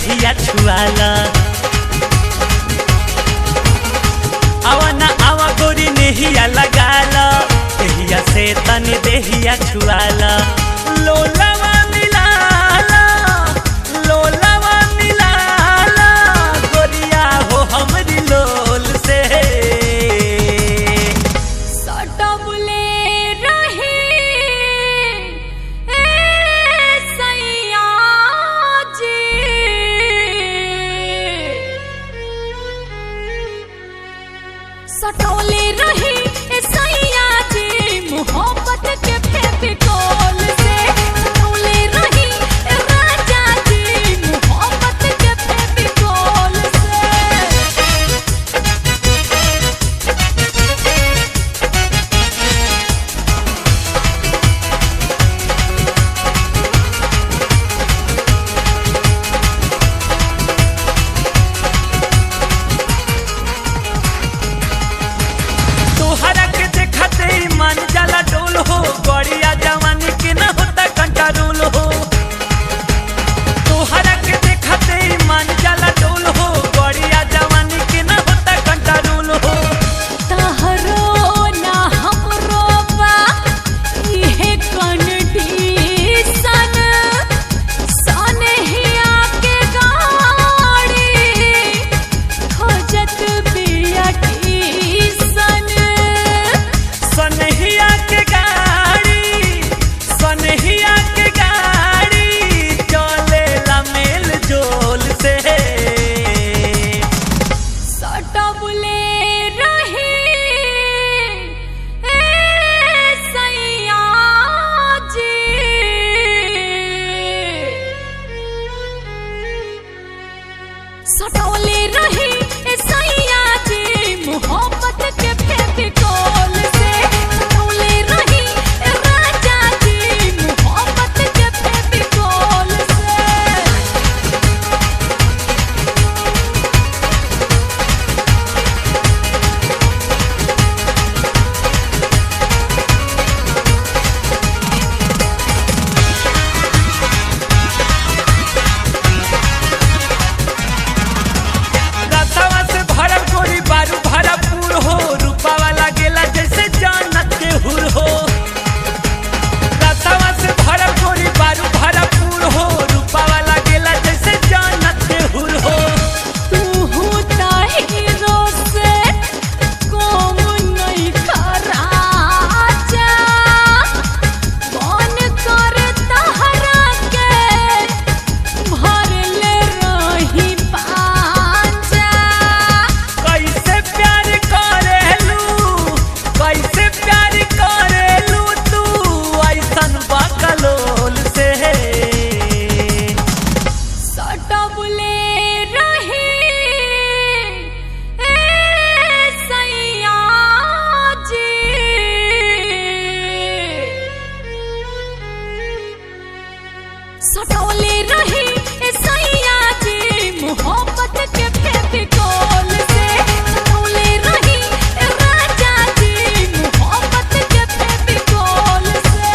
देहिया छुआला आवा ना आवा गोरी नेहिया लगाला देहिया से तनी देहिया छुआला लोलावा मिलाला लोलावा मिलाला गोरिया हो हमरी लोल से सटबले रही ए सैया जी सटोले रही ए सैया जी मोहब्बत के फेविकोल से सटोले रही ए राजा जी मोहब्बत के फेविकोल से तोहरा के देखते ही मन जाला डोल हो गड़िया जवानी के न होता कंट्रोल हो तोहरा के देखते ही मन जाला डोल हो गड़िया जवानी के न होता कंट्रोल हो तहरो ना हमरो बा इहे कंडीशन सनहिया के गाड़ी खोजत बिया टीसन सनहिया के गाड़ी चलेला मेल जोल से सटबले रही ए सैया जी सटोले रही ए सैया जी मोहब्बत के फेविकोल से सटोले रही ए राजा जी मोहब्बत के फेविकोल से रसवा से भरल गोरी बारू भरपूर हो रूपा वाला गेला जैसे जानत के हुर हो रसवा से भरल गोरी बारू भरपूर हो रूपा वाला गेला जैसे जानत के हुर हो तू हीरो से कम नहीं खराचा मन कर तहरा के भरले रही पांचा कैसे प्यार करेलू तू ऐसन बकलोल से सटबले रही ए सैया जी सटोले रही ए सैया जी मोहब्बत के फेविकोल से सटोले रही ए राजा जी मोहब्बत के फेविकोल से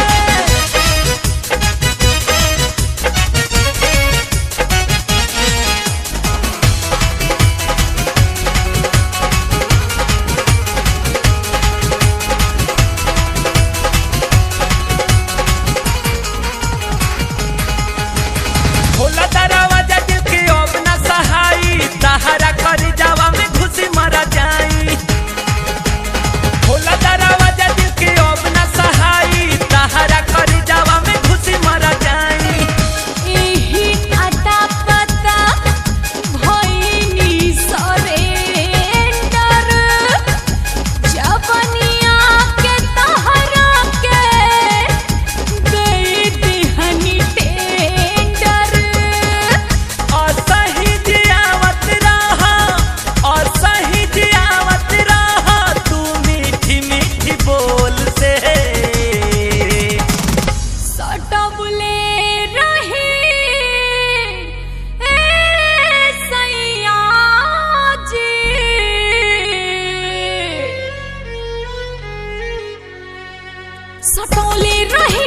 खोला दरवाजा दिल के अब न सहाई तहरा करी जावा में घुसी मरा जाई खोला दरवाजा दिल के अब न सहाई तहरा करी जावा में घुसी मरा जाई एही अता पता भइनी सरेंडर जवनिया के तहरा के दे दिहनी टेंडर असही जियावत रहा तू मीठी मीठी बोल से सटबले रही ए सैया जी सटोले रही